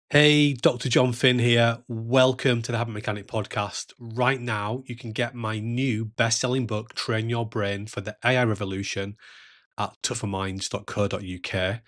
Hey, Dr. Jon Finn here. Welcome to the Habit Mechanic podcast. Right now, you can get my new best-selling book, Train Your Brain for the AI Revolution, at tougherminds.co.uk.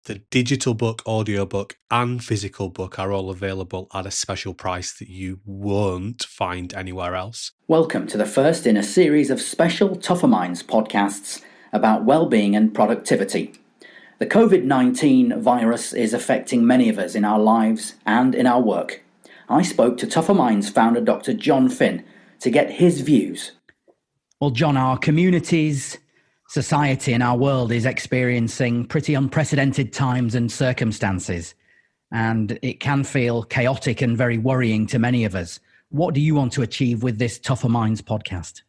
The digital book, audiobook, and physical book are all available at a special price that you won't find anywhere else. Welcome to the first in a series of special Tougher Minds podcasts about well-being and productivity. The Covid-19 virus is affecting many of us in our lives and in our work. I spoke to Tougher Minds founder Dr. Jon Finn to get his views. Well, John, our communities, society and our world is experiencing pretty unprecedented times and circumstances, and it can feel chaotic and very worrying to many of us. What do you want to achieve with this Tougher Minds podcast?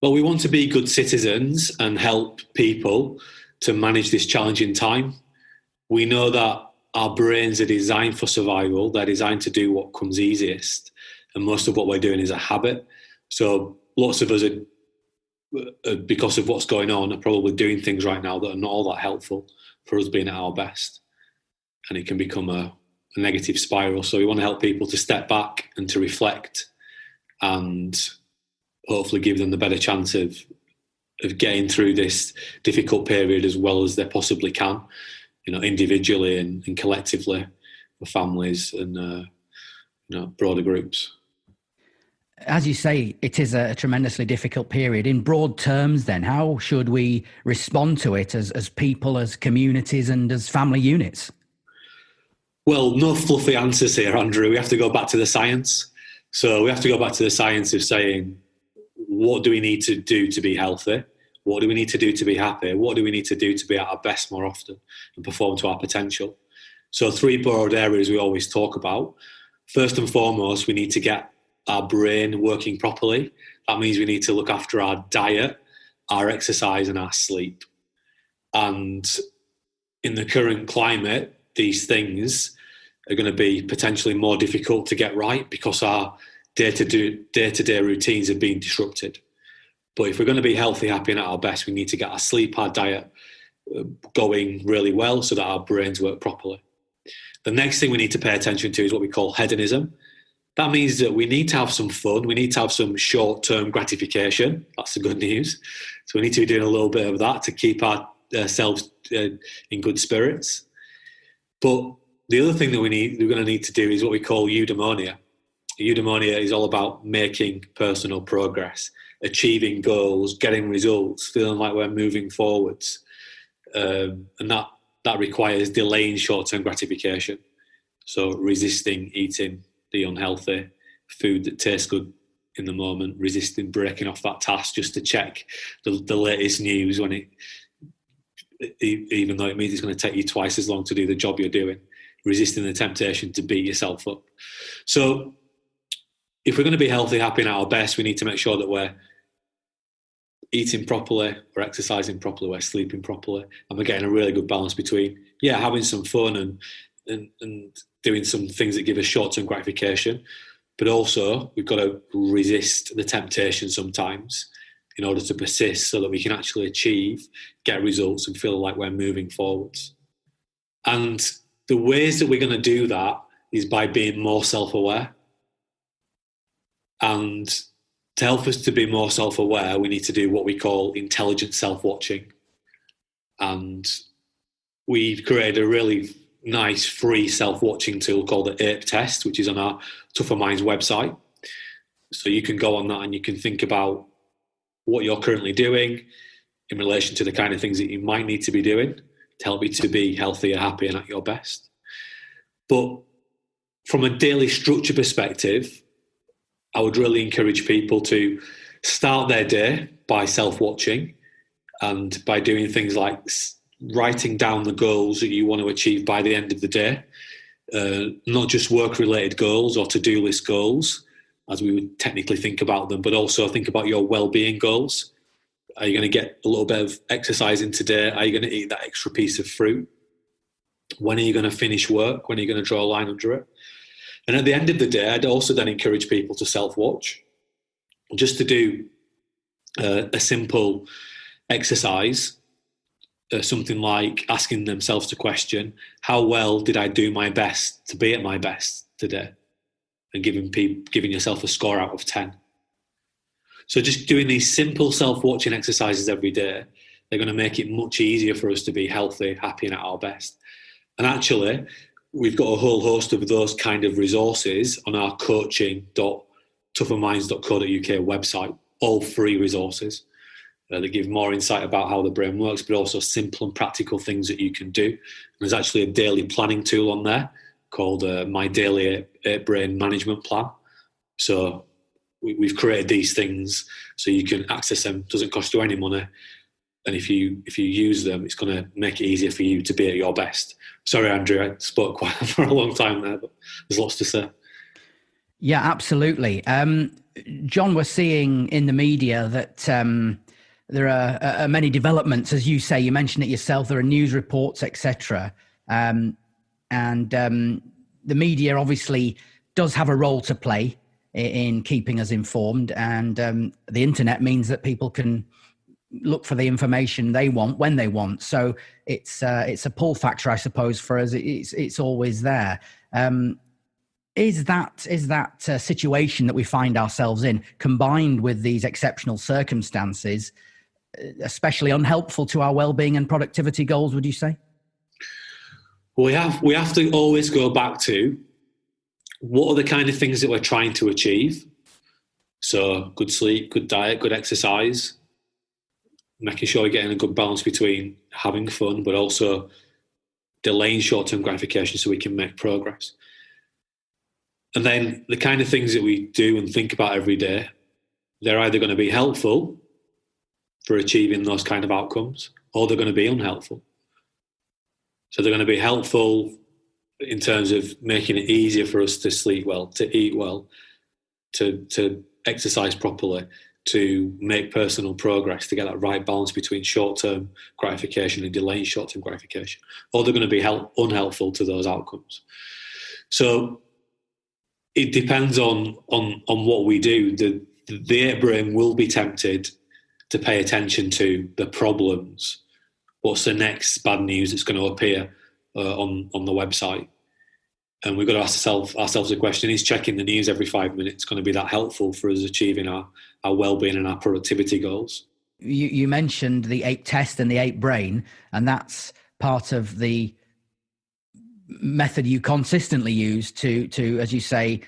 Well, we want to be good citizens and help people to manage this challenging time. We know that our brains are designed for survival. They're designed to do what comes easiest. And most of what we're doing is a habit. So lots of us are, because of what's going on, are probably doing things right now that are not all that helpful for us being at our best. And it can become a negative spiral. So we want to help people to step back and to reflect and hopefully give them the better chance of getting through this difficult period as well as they possibly can, individually and collectively for families and, broader groups. As you say, it is a tremendously difficult period. In broad terms, then, how should we respond to it as people, as communities and as family units? Well, no fluffy answers here, Andrew. We have to go back to the science. So we have to go back to the science of saying, what do we need to do to be healthy? What do we need to do to be happy? What do we need to do to be at our best more often and perform to our potential? So 3 broad areas we always talk about. First and foremost, we need to get our brain working properly. That means we need to look after our diet, our exercise and our sleep. And in the current climate, these things are going to be potentially more difficult to get right because our day-to-day routines are being disrupted. But if we're going to be healthy, happy and at our best, we need to get our sleep, our diet going really well so that our brains work properly. The next thing we need to pay attention to is what we call hedonism. That means that we need to have some fun. We need to have some short-term gratification. That's the good news. So we need to be doing a little bit of that to keep ourselves in good spirits. But the other thing that we're going to need to do is what we call eudaimonia. Eudaimonia is all about making personal progress, achieving goals, getting results, feeling like we're moving forwards. And that requires delaying short-term gratification. So resisting eating the unhealthy food that tastes good in the moment, resisting breaking off that task just to check the latest news even though it means it's going to take you twice as long to do the job you're doing, resisting the temptation to beat yourself up. So if we're going to be healthy, happy and at our best, we need to make sure that we're eating properly, we're exercising properly, we're sleeping properly, and we're getting a really good balance between, having some fun and doing some things that give us short-term gratification, but also we've got to resist the temptation sometimes in order to persist so that we can actually achieve, get results and feel like we're moving forwards. And the ways that we're going to do that is by being more self-aware. And to help us to be more self-aware, we need to do what we call intelligent self-watching. And we've created a really nice free self-watching tool called the APE test, which is on our Tougher Minds website. So you can go on that and you can think about what you're currently doing in relation to the kind of things that you might need to be doing to help you to be healthier, happy and at your best. But from a daily structure perspective, I would really encourage people to start their day by self-watching and by doing things like writing down the goals that you want to achieve by the end of the day, not just work-related goals or to-do list goals, as we would technically think about them, but also think about your well-being goals. Are you going to get a little bit of exercise in today? Are you going to eat that extra piece of fruit? When are you going to finish work? When are you going to draw a line under it? And at the end of the day, I'd also then encourage people to self-watch, just to do a simple exercise something like asking themselves the question, how well did I do my best to be at my best today? And giving yourself a score out of 10. So just doing these simple self-watching exercises every day, they're going to make it much easier for us to be healthy, happy, and at our best. And actually, we've got a whole host of those kind of resources on our coaching.tougherminds.co.uk website, all free resources that give more insight about how the brain works, but also simple and practical things that you can do. There's actually a daily planning tool on there called My Daily 8 Brain Management Plan. So we've created these things so you can access them. It doesn't cost you any money. And if you use them, it's going to make it easier for you to be at your best. Sorry, Andrew, I spoke quite for a long time there, but there's lots to say. Yeah, absolutely. Jon, we're seeing in the media that there are many developments, as you say. You mentioned it yourself. There are news reports, etc. And the media obviously does have a role to play in keeping us informed. And the internet means that people can look for the information they want when they want. So it's a pull factor, I suppose, for us. It's always there. Is that situation that we find ourselves in, combined with these exceptional circumstances, especially unhelpful to our well-being and productivity goals, would you say? We have to always go back to what are the kind of things that we're trying to achieve. So good sleep, good diet, good exercise, making sure we're getting a good balance between having fun but also delaying short-term gratification so we can make progress. And then the kind of things that we do and think about every day, they're either going to be helpful for achieving those kind of outcomes, or they're going to be unhelpful. So they're going to be helpful in terms of making it easier for us to sleep well, to eat well, to exercise properly, to make personal progress, to get that right balance between short-term gratification and delaying short-term gratification, or they're going to be unhelpful to those outcomes. So it depends on what we do. The 8 brain will be tempted to pay attention to the problems. What's the next bad news that's going to appear on the website? And we've got to ask ourselves the question, is checking the news every 5 minutes going to be that helpful for us achieving our well-being and our productivity goals? You mentioned the 8 test and the 8 brain, and that's part of the method you consistently use to as you say,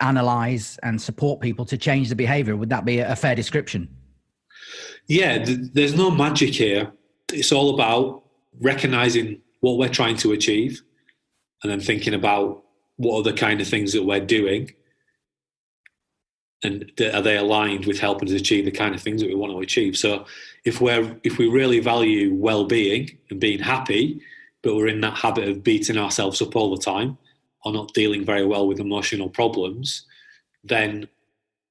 analyze and support people to change the behavior. Would that be a fair description? Yeah, there's no magic here. It's all about recognizing what we're trying to achieve and then thinking about what are the kind of things that we're doing and are they aligned with helping us achieve the kind of things that we want to achieve. So if we really value well-being and being happy, but we're in that habit of beating ourselves up all the time or not dealing very well with emotional problems, then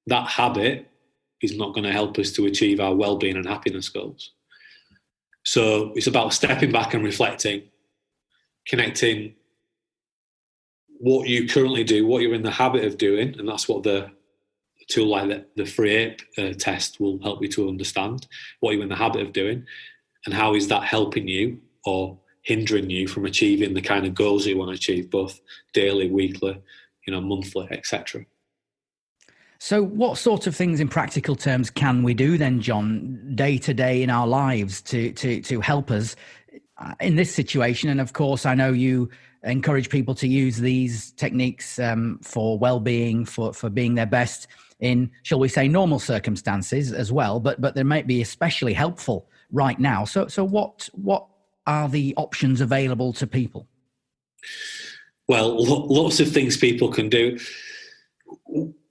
that habit is not going to help us to achieve our well-being and happiness goals. So it's about stepping back and reflecting, connecting what you currently do, what you're in the habit of doing, and that's what the tool like the free ape test will help you to understand, what you're in the habit of doing and how is that helping you or hindering you from achieving the kind of goals you want to achieve, both daily, weekly, monthly, etc. So what sort of things in practical terms can we do then, Jon, day to day in our lives to help us in this situation? And of course, I know you encourage people to use these techniques for well-being, for being their best in, shall we say, normal circumstances as well, but they might be especially helpful right now. So what are the options available to people? Well, lots of things people can do.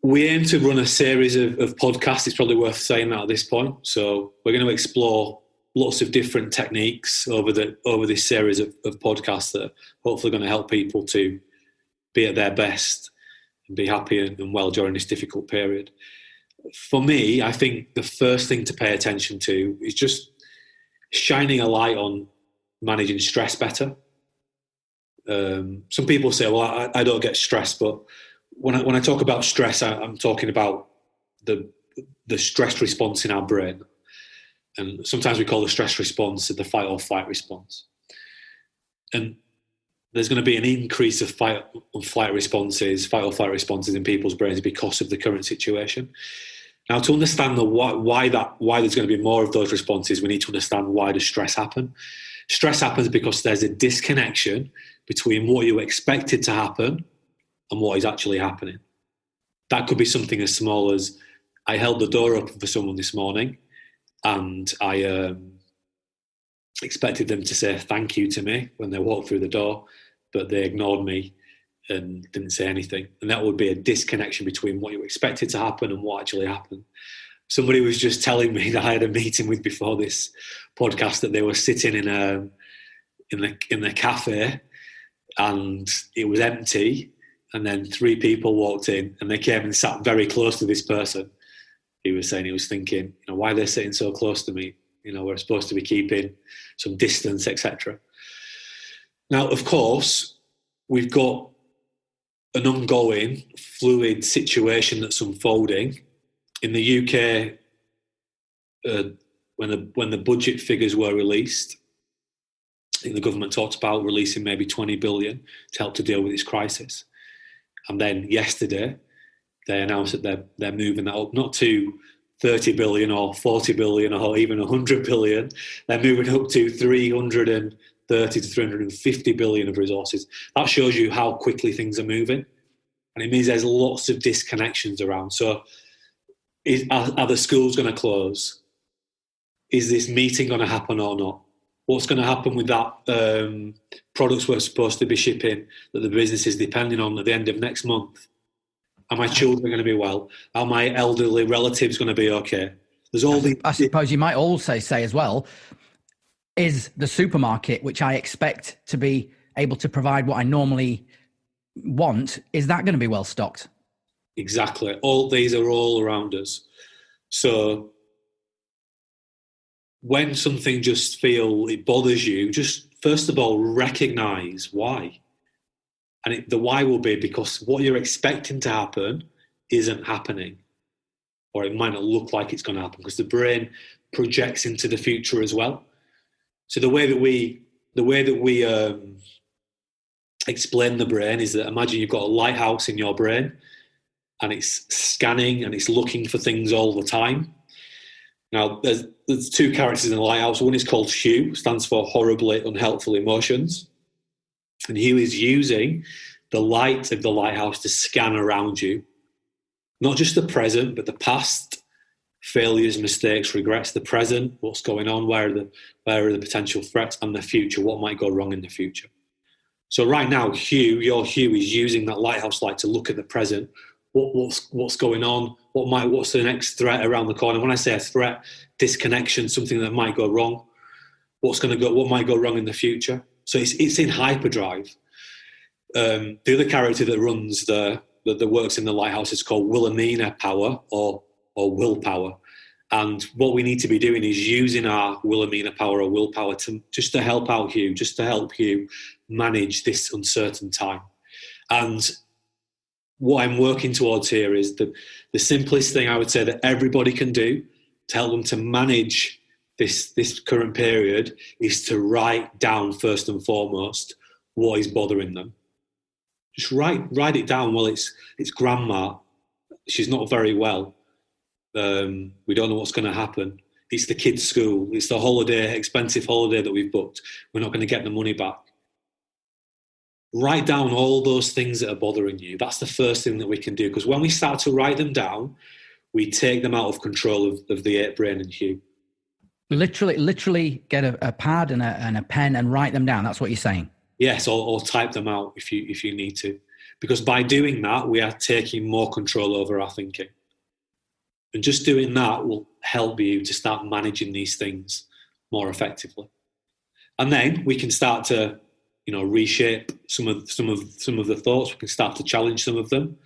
We aim to run a series of podcasts. It's probably worth saying that at this point. So we're going to explore lots of different techniques over this series of podcasts that are hopefully going to help people to be at their best and be happy and well during this difficult period. For me, I think the first thing to pay attention to is just shining a light on managing stress better. Some people say, well, I don't get stressed, but when I talk about stress, I'm talking about the stress response in our brain. And sometimes we call the stress response the fight or flight response. And there's going to be an increase of fight or flight responses in people's brains because of the current situation. Now, to understand why there's going to be more of those responses, we need to understand why does stress happen. Stress happens because there's a disconnection between what you expected to happen and what is actually happening. That could be something as small as I held the door open for someone this morning and I expected them to say thank you to me when they walked through the door, but they ignored me and didn't say anything. And that would be a disconnection between what you expected to happen and what actually happened. Somebody was just telling me that I had a meeting with before this podcast that they were sitting in the cafe and it was empty. And then 3 people walked in and they came and sat very close to this person. He was saying, he was thinking, why are they sitting so close to me? We're supposed to be keeping some distance, etc. Now, of course, we've got an ongoing fluid situation that's unfolding. In the UK, when the budget figures were released, I think the government talked about releasing maybe 20 billion to help to deal with this crisis. And then yesterday, they announced that they're moving that up, not to 30 billion or 40 billion or even 100 billion. They're moving up to 330 to 350 billion of resources. That shows you how quickly things are moving. And it means there's lots of disconnections around. So are the schools going to close? Is this meeting going to happen or not? What's going to happen with that products we're supposed to be shipping that the business is depending on at the end of next month? Are my children going to be well? Are my elderly relatives going to be okay? There's all these. I suppose you might also say as well, is the supermarket, which I expect to be able to provide what I normally want, is that going to be well stocked? Exactly. All these are all around us. So when something just it bothers you, just first of all, recognize why. And the why will be because what you're expecting to happen isn't happening, or it might not look like it's going to happen because the brain projects into the future as well. So the way that we explain the brain is that imagine you've got a lighthouse in your brain and it's scanning and it's looking for things all the time. Now, there's 2 characters in the lighthouse. One is called Hugh, stands for horribly unhelpful emotions. And Hugh is using the light of the lighthouse to scan around you. Not just the present, but the past, failures, mistakes, regrets, the present, what's going on, where are the potential threats, and the future, what might go wrong in the future. So right now, your Hugh is using that lighthouse light to look at the present. What's going on? What's the next threat around the corner? When I say a threat, disconnection, something that might go wrong. What might go wrong in the future? So it's in hyperdrive. The other character that runs that works in the lighthouse is called Wilhelmina power or willpower. And what we need to be doing is using our Wilhelmina power or willpower just to help out Hugh, just to help Hugh manage this uncertain time. And what I'm working towards here is the simplest thing I would say that everybody can do to help them to manage this current period is to write down first and foremost what is bothering them. Just write it down. Well, it's grandma. She's not very well. We don't know what's going to happen. It's the kids' school. It's the expensive holiday that we've booked. We're not going to get the money back. Write down all those things that are bothering you. That's the first thing that we can do, because when we start to write them down, we take them out of control of the 8 brain and Hugh. Literally get a pad and a pen and write them down. That's what you're saying? Yes, or type them out if you need to. Because by doing that, we are taking more control over our thinking. And just doing that will help you to start managing these things more effectively. And then we can start to, reshape some of the thoughts. We can start to challenge some of them.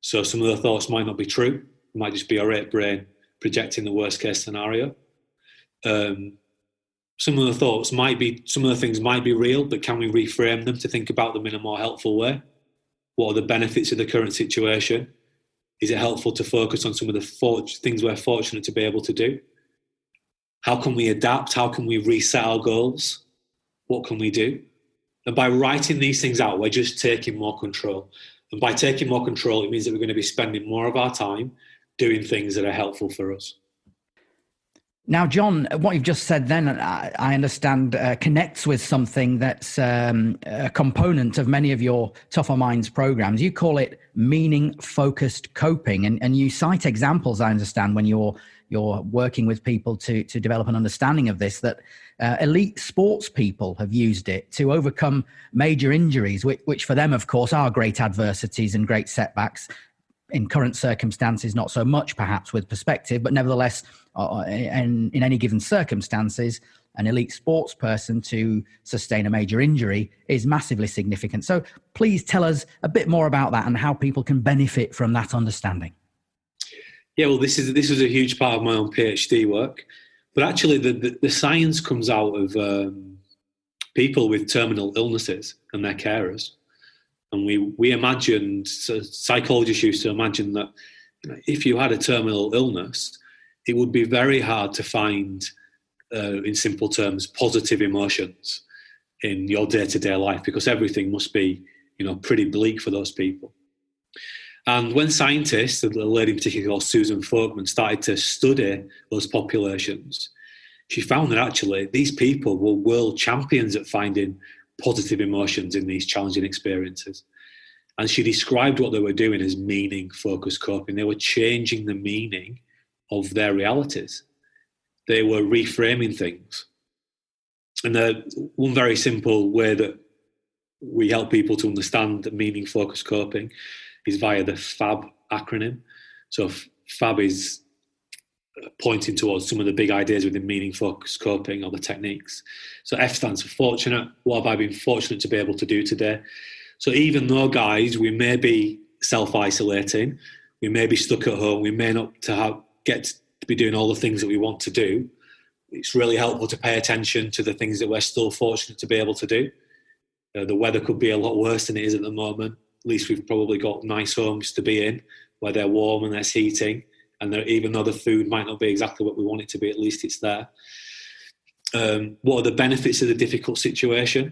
So some of the thoughts might not be true. It might just be our 8 brain projecting the worst case scenario. Some of the things might be real, but can we reframe them to think about them in a more helpful way? What are the benefits of the current situation? Is it helpful to focus on some of the things we're fortunate to be able to do? How can we adapt? How can we reset our goals? What can we do? And by writing these things out, we're just taking more control. And by taking more control, it means that we're going to be spending more of our time doing things that are helpful for us. Now, Jon, what you've just said then, I understand, connects with something that's a component of many of your Tougher Minds programs. You call it meaning-focused coping, and you cite examples, I understand, when you're working with people to develop an understanding of this, that elite sports people have used it to overcome major injuries, which for them, of course, are great adversities and great setbacks. In current circumstances, not so much perhaps with perspective, but nevertheless, in any given circumstances, an elite sports person to sustain a major injury is massively significant. So please tell us a bit more about that and how people can benefit from that understanding. Yeah, well, this is a huge part of my own PhD work, but actually the science comes out of people with terminal illnesses and their carers. And we imagined, so psychologists used to imagine that if you had a terminal illness, it would be very hard to find, in simple terms, positive emotions in your day-to-day life, because everything must be, pretty bleak for those people. And when scientists, a lady in particular called Susan Folkman, started to study those populations, she found that actually these people were world champions at finding positive emotions in these challenging experiences. And she described what they were doing as meaning-focused coping. They were changing the meaning of their realities. They were reframing things. And one very simple way that we help people to understand meaning-focused coping is via the FAB acronym. So FAB is pointing towards some of the big ideas within meaning-focused coping, or the techniques. So F stands for fortunate. What have I been fortunate to be able to do today? So even though, guys, we may be self-isolating, we may be stuck at home, we may not get to be doing all the things that we want to do, it's really helpful to pay attention to the things that we're still fortunate to be able to do. The weather could be a lot worse than it is at the moment. At least we've probably got nice homes to be in, where they're warm and there's heating. And even though the food might not be exactly what we want it to be, at least it's there. What are the benefits of the difficult situation?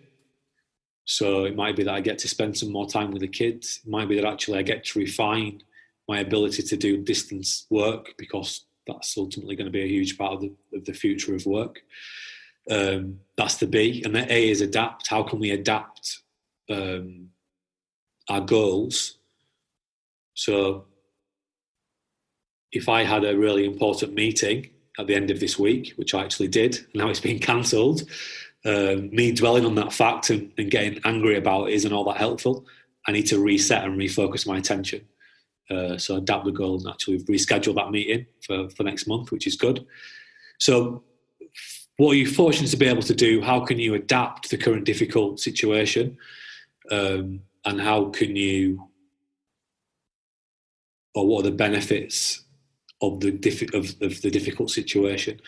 So it might be that I get to spend some more time with the kids. It might be that actually I get to refine my ability to do distance work, because that's ultimately going to be a huge part of the future of work. That's the B. And the A is adapt. How can we adapt our goals? So if I had a really important meeting at the end of this week, which I actually did, and now it's been cancelled, me dwelling on that fact and getting angry about it isn't all that helpful. I need to reset and refocus my attention. So adapt the goal and actually reschedule that meeting for next month, which is good. So what are you fortunate to be able to do? How can you adapt the current difficult situation? And how can you, or what are the benefits of the difficult situation?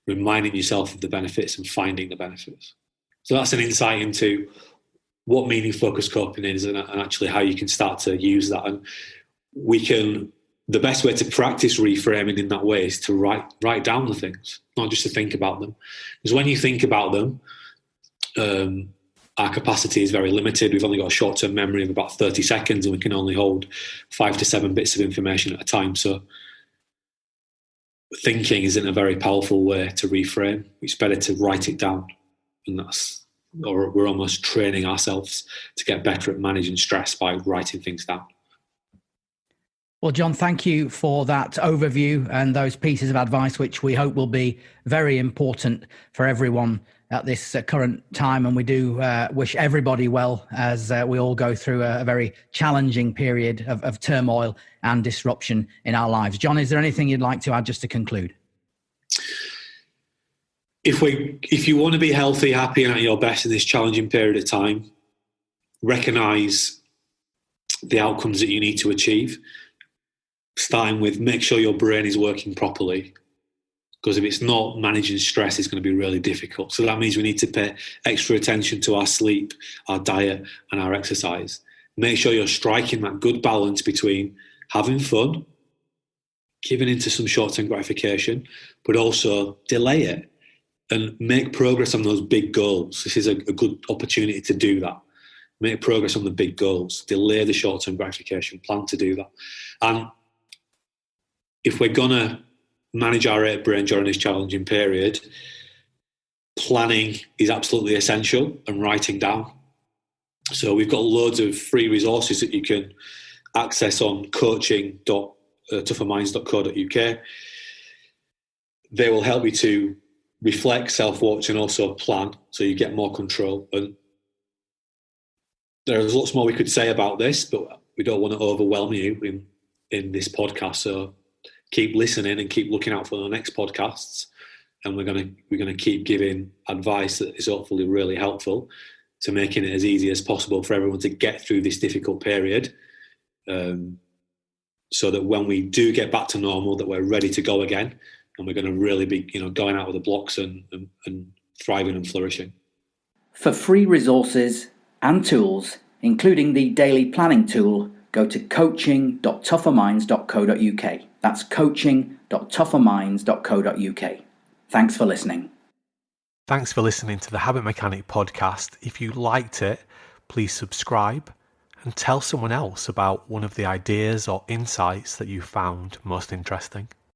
Reminding yourself of the benefits and finding the benefits. So that's an insight into what meaning-focused coping is, and actually how you can start to use that. And the best way to practice reframing in that way is to write down the things, not just to think about them. Because when you think about them, our capacity is very limited. We've only got a short-term memory of about 30 seconds, and we can only hold 5 to 7 bits of information at a time. So thinking isn't a very powerful way to reframe. It's better to write it down, and we're almost training ourselves to get better at managing stress by writing things down. Well, Jon, thank you for that overview and those pieces of advice, which we hope will be very important for everyone at this current time. And we do wish everybody well as we all go through a very challenging period of turmoil and disruption in our lives. Jon, is there anything you'd like to add just to conclude? If you want to be healthy, happy, and at your best in this challenging period of time, recognise the outcomes that you need to achieve. Starting with, make sure your brain is working properly, because if it's not, managing stress is going to be really difficult. So that means we need to pay extra attention to our sleep, our diet, and our exercise. Make sure you're striking that good balance between having fun giving into some short-term gratification, but also delay it and make progress on those big goals. This is a good opportunity to do that. Make progress on the big goals, delay the short-term gratification, plan to do that. And if we're going to manage our rate brain during this challenging period, planning is absolutely essential, and writing down. So we've got loads of free resources that you can access on coaching.tougherminds.co.uk. They will help you to reflect, self-watch, and also plan, so you get more control. And there's lots more we could say about this, but we don't want to overwhelm you in this podcast. So keep listening and keep looking out for the next podcasts. And we're gonna keep giving advice that is hopefully really helpful to making it as easy as possible for everyone to get through this difficult period, so that when we do get back to normal, that we're ready to go again, and we're going to really be, going out of the blocks and thriving and flourishing. For free resources and tools, including the daily planning tool, go to coaching.tougherminds.co.uk. That's coaching.tougherminds.co.uk. Thanks for listening. Thanks for listening to the Habit Mechanic podcast. If you liked it, please subscribe and tell someone else about one of the ideas or insights that you found most interesting.